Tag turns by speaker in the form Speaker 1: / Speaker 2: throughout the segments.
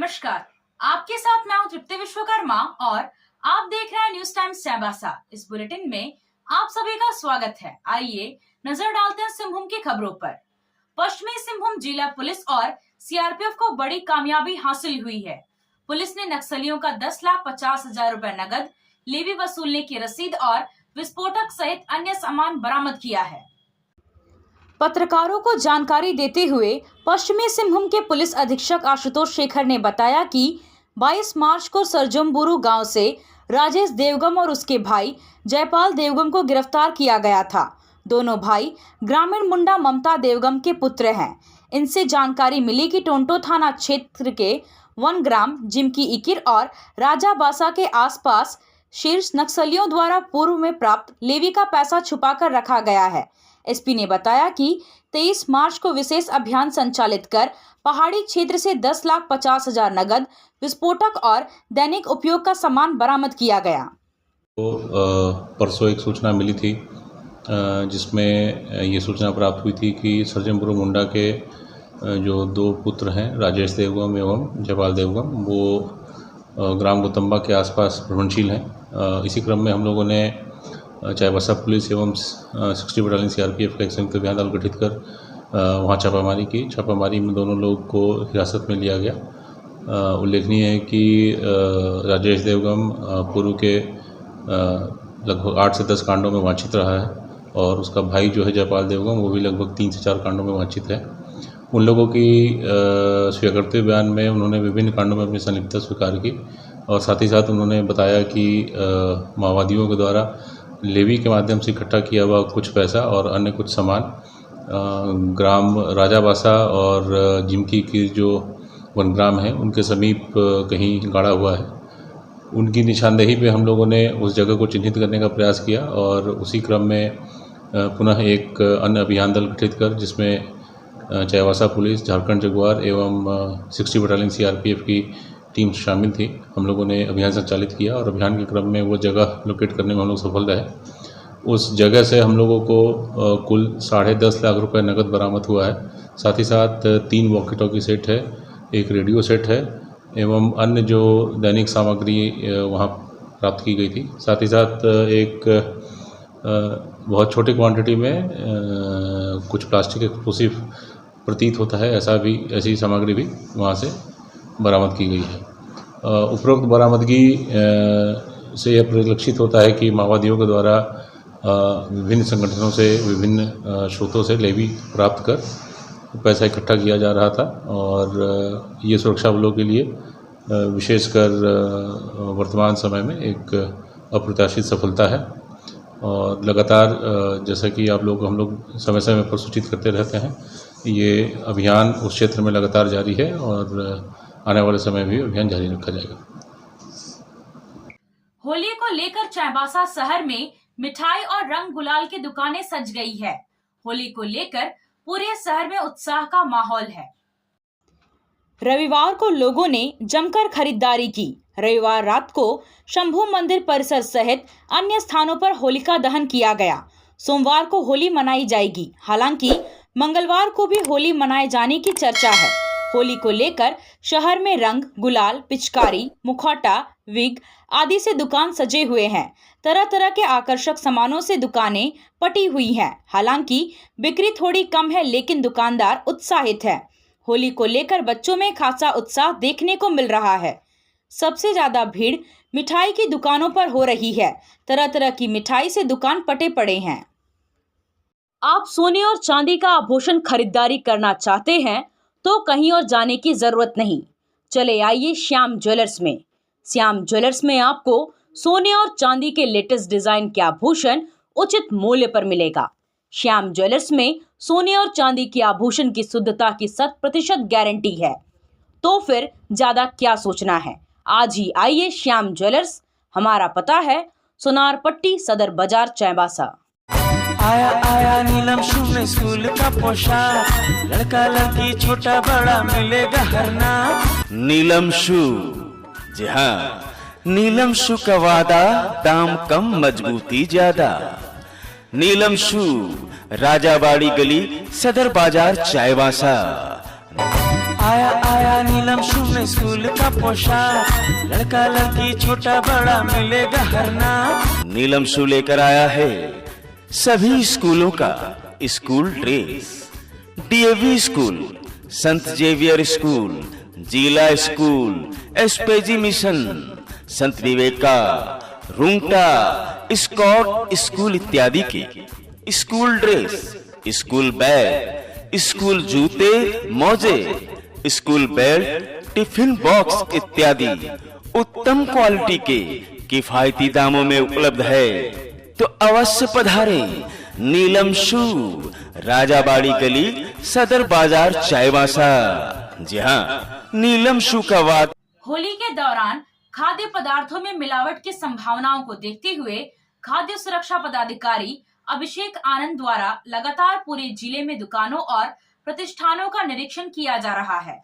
Speaker 1: नमस्कार, आपके साथ मैं हूं तृप्ति विश्वकर्मा और आप देख रहे हैं न्यूज टाइम्स चाईबासा। इस बुलेटिन में आप सभी का स्वागत है। आइए नजर डालते हैं सिंहभूम की खबरों पर। पश्चिमी सिंहभूम जिला पुलिस और सीआरपीएफ को बड़ी कामयाबी हासिल हुई है। पुलिस ने नक्सलियों का 10,50,000 रुपए नगद, लेवी वसूलने की रसीद और विस्फोटक सहित अन्य सामान बरामद किया है। पत्रकारों को जानकारी देते हुए पश्चिमी सिंहभूम के पुलिस अधीक्षक आशुतोष शेखर ने बताया कि 22 मार्च को सरजमबुरु गांव से राजेश देवगम और उसके भाई जयपाल देवगम को गिरफ्तार किया गया था। दोनों भाई ग्रामीण मुंडा ममता देवगम के पुत्र हैं। इनसे जानकारी मिली कि टोंटो थाना क्षेत्र के 1 ग्राम जिमकी इकिर और राजाबासा के आसपास शीर्ष नक्सलियों द्वारा पूर्व में प्राप्त लेवी का पैसा छुपाकर रखा गया है। एसपी ने बताया कि 23 मार्च को विशेष अभियान संचालित कर पहाड़ी क्षेत्र से 10,50,000 नगद, विस्फोटक और दैनिक उपयोग का सामान बरामद किया गया।
Speaker 2: तो परसों एक सूचना मिली थी जिसमें ये सूचना प्राप्त हुई थी कि सरजमबुरु मुंडा के जो 2 पुत्र हैं राजेश देवगम एवं जयपाल देवगम, वो ग्राम गौतम्बा के आसपास भ्रमणशील हैं। इसी क्रम में हम लोगों ने चाईबासा पुलिस एवं 60 बटालियन सीआरपीएफ का एक संयुक्त अभियान दल गठित कर वहाँ छापामारी की। छापामारी में दोनों लोग को हिरासत में लिया गया। उल्लेखनीय है कि राजेश देवगम पूर्व के लगभग 8 से 10 कांडों में वांछित रहा है और उसका भाई जो है जयपाल देवगम, वो भी लगभग 3 से 4 कांडों में वांछित है। उन लोगों की स्वीकृति बयान में उन्होंने विभिन्न कांडों में अपनी संलिप्तता स्वीकार की और साथ ही साथ उन्होंने बताया कि माओवादियों के द्वारा लेवी के माध्यम से इकट्ठा किया हुआ कुछ पैसा और अन्य कुछ सामान ग्राम राजाबासा और जिमकी की जो 1 ग्राम है उनके समीप कहीं गाड़ा हुआ है। उनकी निशानदेही पे हम लोगों ने उस जगह को चिन्हित करने का प्रयास किया और उसी क्रम में पुनः एक अन्य अभियान दल गठित कर जिसमें चाईबासा पुलिस, झारखंड जगुआर एवं 60 बटालियन सीआरपीएफ की टीम शामिल थी। हम लोगों ने अभियान संचालित किया और अभियान के क्रम में वो जगह लोकेट करने में हम लोग सफल रहे। उस जगह से हम लोगों को कुल 10.5 लाख रुपए नकद बरामद हुआ है। साथ ही साथ 3 वॉकी टॉकी सेट है, एक रेडियो सेट है एवं अन्य जो दैनिक सामग्री वहाँ प्राप्त की गई थी। साथ ही साथ एक बहुत छोटी क्वांटिटी में कुछ प्लास्टिक एक्सप्लोसिव प्रतीत होता है, ऐसी सामग्री भी वहाँ से बरामद की गई है। उपरोक्त बरामदगी से यह परिलक्षित होता है कि माओवादियों के द्वारा विभिन्न संगठनों से, विभिन्न स्रोतों से लेवी प्राप्त कर पैसा इकट्ठा किया जा रहा था और ये सुरक्षा बलों के लिए विशेषकर वर्तमान समय में एक अप्रत्याशित सफलता है। और लगातार जैसा कि हम लोग समय समय पर सूचित करते रहते हैं, ये अभियान उस क्षेत्र में लगातार जारी है और आने वाले समय में भी अभियान जारी रखा जाएगा।
Speaker 1: होली को लेकर चाईबासा शहर में मिठाई और रंग गुलाल की दुकानें सज गई है। होली को लेकर पूरे शहर में उत्साह का माहौल है। रविवार को लोगों ने जमकर खरीदारी की। रविवार रात को शंभू मंदिर परिसर सहित अन्य स्थानों पर होलिका दहन किया गया। सोमवार को होली मनाई जाएगी। हालांकि मंगलवार को भी होली मनाए जाने की चर्चा है। होली को लेकर शहर में रंग, गुलाल, पिचकारी, मुखौटा, विग आदि से दुकान सजे हुए हैं। तरह तरह के आकर्षक सामानों से दुकानें पटी हुई हैं। हालांकि बिक्री थोड़ी कम है, लेकिन दुकानदार उत्साहित हैं। होली को लेकर बच्चों में खासा उत्साह देखने को मिल रहा है। सबसे ज्यादा भीड़ मिठाई की दुकानों पर हो रही है। तरह तरह की मिठाई से दुकान पटे पड़े हैं। आप सोने और चांदी का आभूषण खरीदारी करना चाहते हैं तो कहीं और जाने की जरूरत नहीं। चले आइए श्याम ज्वेलर्स में। श्याम ज्वेलर्स में आपको सोने और चांदी के लेटेस्ट डिजाइन के आभूषण उचित मूल्य पर मिलेगा। श्याम ज्वेलर्स में सोने और चांदी के आभूषण की शुद्धता की 100% गारंटी है। तो फिर ज्यादा क्या सोचना है, आज ही आइए श्याम ज्वेलर्स। हमारा पता है सोनार पट्टी, सदर बाजार, चाईबासा।
Speaker 3: आया आया नीलम शू में स्कूल का पोशाक, लड़का लड़की छोटा बड़ा मिलेगा हर नाम। नीलम शू, जी हाँ, नीलम शू का वादा, दाम कम मजबूती ज्यादा। नीलम शू, राजाबाड़ी गली, सदर बाजार, चाईबासा। आया आया नीलम शू में स्कूल का पोशाक, लड़का लड़की छोटा बड़ा मिलेगा हर नाम। नीलम शू लेकर आया है सभी स्कूलों का स्कूल ड्रेस। डीएवी स्कूल, संत जेवियर स्कूल, जिला स्कूल, एसपीजी मिशन, संत विवेका, रुंगटा, स्कॉट स्कूल इत्यादि के school dress, school bag, school जूते, मोजे, स्कूल बेल्ट, टिफिन बॉक्स इत्यादि उत्तम क्वालिटी के किफायती दामों में उपलब्ध है। तो अवश्य पधारें नीलम शू, राजाबाड़ी गली, सदर बाजार, चाईबासा। जी हाँ, नीलम शू का वाद।
Speaker 1: होली के दौरान खाद्य पदार्थों में मिलावट की संभावनाओं को देखते हुए खाद्य सुरक्षा पदाधिकारी अभिषेक आनंद द्वारा लगातार पूरे जिले में दुकानों और प्रतिष्ठानों का निरीक्षण किया जा रहा है।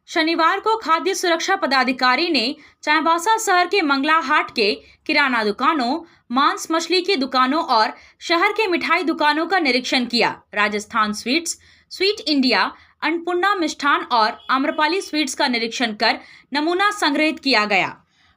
Speaker 1: शनिवार को खाद्य सुरक्षा पदाधिकारी ने चाईबासा शहर के मंगला हाट के किराना दुकानों, मांस मछली की दुकानों और शहर के मिठाई दुकानों का निरीक्षण किया। Rajasthan sweets, sweet India, Annapurna मिष्ठान और आम्रपाली स्वीट्स का निरीक्षण कर नमूना संग्रहित किया गया।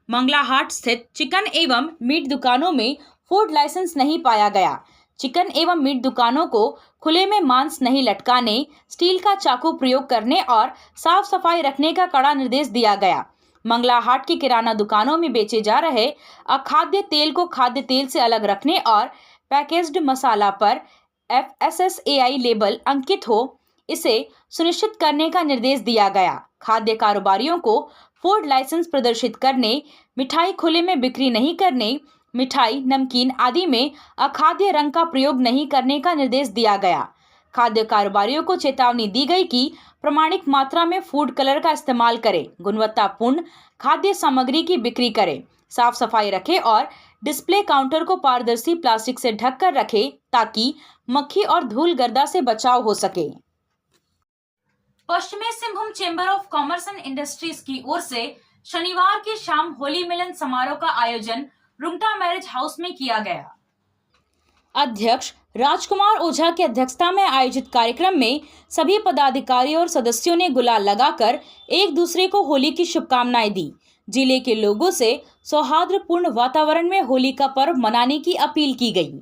Speaker 1: मंगला हाट स्थित चिकन एवं मीट दुकानों में फूड लाइसेंस नहीं पाया गया। चिकन एवं मीट दुकानों को खुले में मांस नहीं लटकाने, स्टील का चाकू प्रयोग करने और साफ सफाई रखने का कड़ा निर्देश दिया गया। मंगला हाट की किराना दुकानों में बेचे जा रहे अखाद्य तेल को खाद्य तेल से अलग रखने और पैकेज्ड मसाला पर FSSAI लेबल अंकित हो, इसे सुनिश्चित करने का निर्देश दिया गया। खाद्य कारोबारियों को फूड लाइसेंस प्रदर्शित करने, मिठाई खुले में बिक्री नहीं करने, मिठाई, नमकीन आदि में अखाद्य रंग का प्रयोग नहीं करने का निर्देश दिया गया। खाद्य कारोबारियों को चेतावनी दी गई कि प्रमाणिक मात्रा में फूड कलर का इस्तेमाल करें, गुणवत्तापूर्ण खाद्य सामग्री की बिक्री करें, साफ सफाई रखें और डिस्प्ले काउंटर को पारदर्शी प्लास्टिक से ढककर रखें ताकि मक्खी और धूल गर्दा से बचाव हो सके। पश्चिमी Singhbhum chamber of commerce and industries की ओर से शनिवार की शाम होली मिलन समारोह का आयोजन रुंगटा मैरिज हाउस में किया गया। अध्यक्ष राजकुमार ओझा की अध्यक्षता में आयोजित कार्यक्रम में सभी पदाधिकारियों और सदस्यों ने गुलाल लगाकर एक दूसरे को होली की शुभकामनाएं दी। जिले के लोगों से सौहार्दपूर्ण वातावरण में होली का पर्व मनाने की अपील की गई।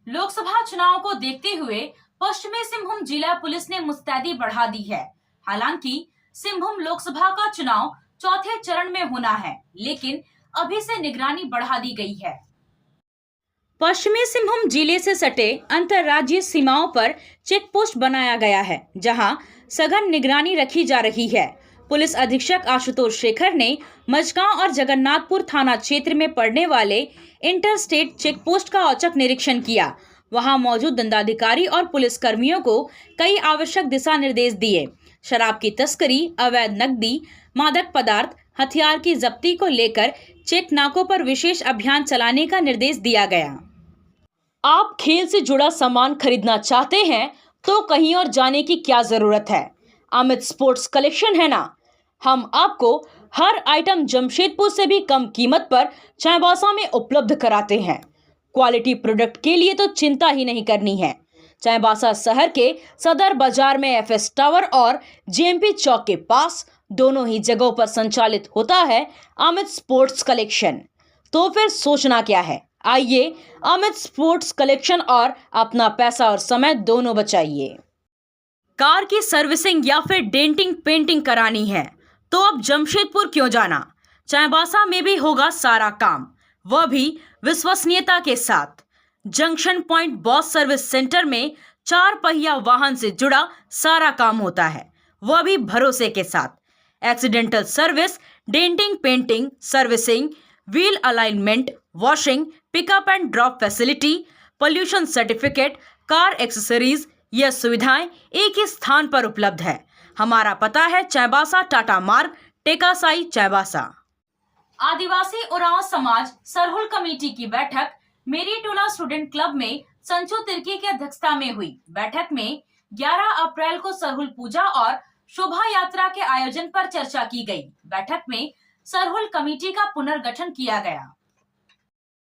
Speaker 1: लोकसभा चुनाव को देखते हुए पश्चिमी सिंहभूम जिला पुलिस ने मुस्तैदी बढ़ा दी है। हालांकि सिंहभूम लोकसभा का चुनाव चौथे चरण में होना है, लेकिन अभी से निगरानी बढ़ा दी गई है। पश्चिमी सिंहभूम जिले से सटे अंतर्राज्यीय सीमाओं पर चेक पोस्ट बनाया गया है, जहां सघन निगरानी रखी जा रही है। पुलिस अधीक्षक आशुतोष शेखर ने मझगांव और जगन्नाथपुर थाना क्षेत्र में पड़ने वाले इंटर स्टेट चेक पोस्ट का औचक निरीक्षण किया। वहां मौजूद दंडाधिकारी और पुलिस कर्मियों को कई आवश्यक दिशा निर्देश दिए। शराब की तस्करी, अवैध नकदी, मादक पदार्थ, हथियार की जब्ती को लेकर चेक नाकों पर विशेष अभियान चलाने का निर्देश दिया गया। आप खेल से जुड़ा सामान खरीदना चाहते हैं तो कहीं और जाने की क्या जरूरत है। अमित स्पोर्ट्स कलेक्शन है ना। हम आपको हर आइटम जमशेदपुर से भी कम कीमत पर चाईबासा में उपलब्ध कराते हैं। क्वालिटी प्रोडक्ट के लिए तो चिंता ही नहीं करनी है। चाईबासा शहर के सदर बाजार में FS टावर और JMP चौक के पास दोनों ही जगहों पर संचालित होता है अमित स्पोर्ट्स कलेक्शन। तो फिर सोचना क्या है, आइए अमित स्पोर्ट्स कलेक्शन और अपना पैसा और समय दोनों बचाइए। कार की सर्विसिंग या फिर डेंटिंग पेंटिंग करानी है तो अब जमशेदपुर क्यों जाना। चाईबासा में भी होगा सारा काम, वह भी विश्वसनीयता के साथ। Junction point boss service centre में 4 पहिया वाहन से जुड़ा सारा काम होता है, वह भी भरोसे के साथ। Accidental service, denting painting, servicing, wheel alignment, washing, pickup and drop facility, pollution certificate, car accessories, यह सुविधाएं एक ही स्थान पर उपलब्ध है। हमारा पता है चाईबासा टाटा मार्ग, टेकासाई, चाईबासा। आदिवासी उरांव समाज सरहुल कमेटी की बैठक मेरी टोला स्टूडेंट क्लब में संचू तिर्की की अध्यक्षता में हुई। बैठक में 11 अप्रैल को सरहुल पूजा और शोभा यात्रा के आयोजन पर चर्चा की गई। बैठक में सरहुल कमेटी का पुनर्गठन किया गया।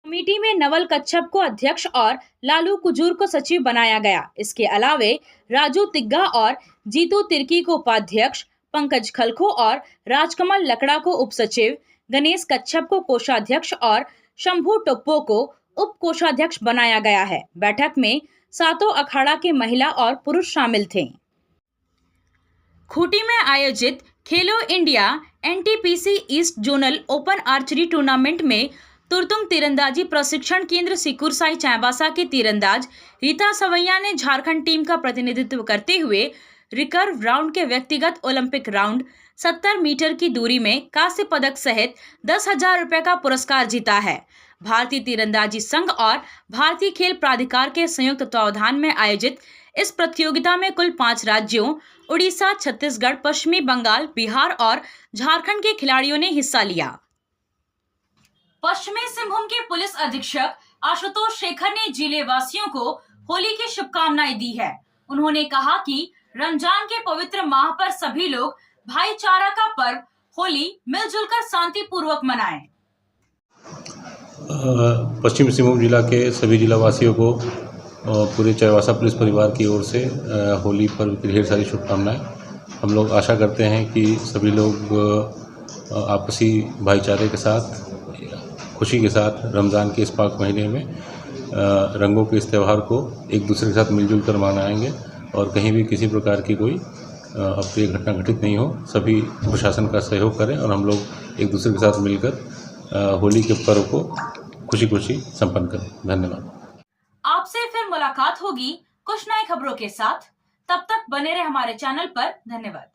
Speaker 1: कमेटी में नवल कच्छप को अध्यक्ष और लालू कुजूर को सचिव बनाया गया। इसके अलावे राजू तिग्गा और जीतू तिर्की को उपाध्यक्ष, पंकज खलखो और राजकमल लकड़ा को उप सचिव, गणेश कच्छप को कोषाध्यक्ष और शंभू टोप्पो को उप कोषाध्यक्ष बनाया गया है। बैठक में सातों अखाड़ा के महिला और पुरुष शामिल थे। खूंटी में आयोजित खेलो India NTPC east zonal open archery tournament में तुरतुम तीरंदाजी प्रशिक्षण केंद्र सिकुरसाई चाईबासा के तीरंदाज रीता सवैया ने झारखंड टीम का प्रतिनिधित्व करते हुए रिकर्व राउंड के व्यक्तिगत ओलंपिक राउंड 70 मीटर की दूरी में कांस्य पदक सहित 10,000 रुपए का पुरस्कार जीता है। भारतीय तीरंदाजी संघ और भारतीय खेल प्राधिकार के संयुक्त तत्वावधान में आयोजित इस प्रतियोगिता में कुल 5 राज्यों उड़ीसा, छत्तीसगढ़, पश्चिमी बंगाल, बिहार और झारखंड के खिलाड़ियों ने हिस्सा लिया। पश्चिमी सिंहभूम के पुलिस अधीक्षक आशुतोष शेखर ने जिले वासियों को होली की शुभकामनाएं दी है। उन्होंने कहा कि रमजान के पवित्र माह पर सभी लोग भाईचारा का पर्व होली मिलजुल कर शांति पूर्वक मनाएं।
Speaker 2: पश्चिम सिंहभूम जिला के सभी जिला वासियों को पूरे चाईबासा पुलिस परिवार की ओर से होली पर्व की ढेर सारी शुभकामनाएं। हम लोग आशा करते हैं कि सभी लोग आपसी भाईचारे के साथ, खुशी के साथ रमज़ान के इस पाक महीने में रंगों के इस त्यौहार को एक दूसरे के साथ मिलजुल कर मनाएंगे और कहीं भी किसी प्रकार की कोई अप्रिय घटना घटित नहीं हो। सभी प्रशासन का सहयोग करें और हम लोग एक दूसरे के साथ मिलकर होली के पर्व को खुशी खुशी संपन्न करें। धन्यवाद।
Speaker 1: आपसे फिर मुलाकात होगी कुछ नई खबरों के साथ। तब तक बने रहे हमारे चैनल पर। धन्यवाद।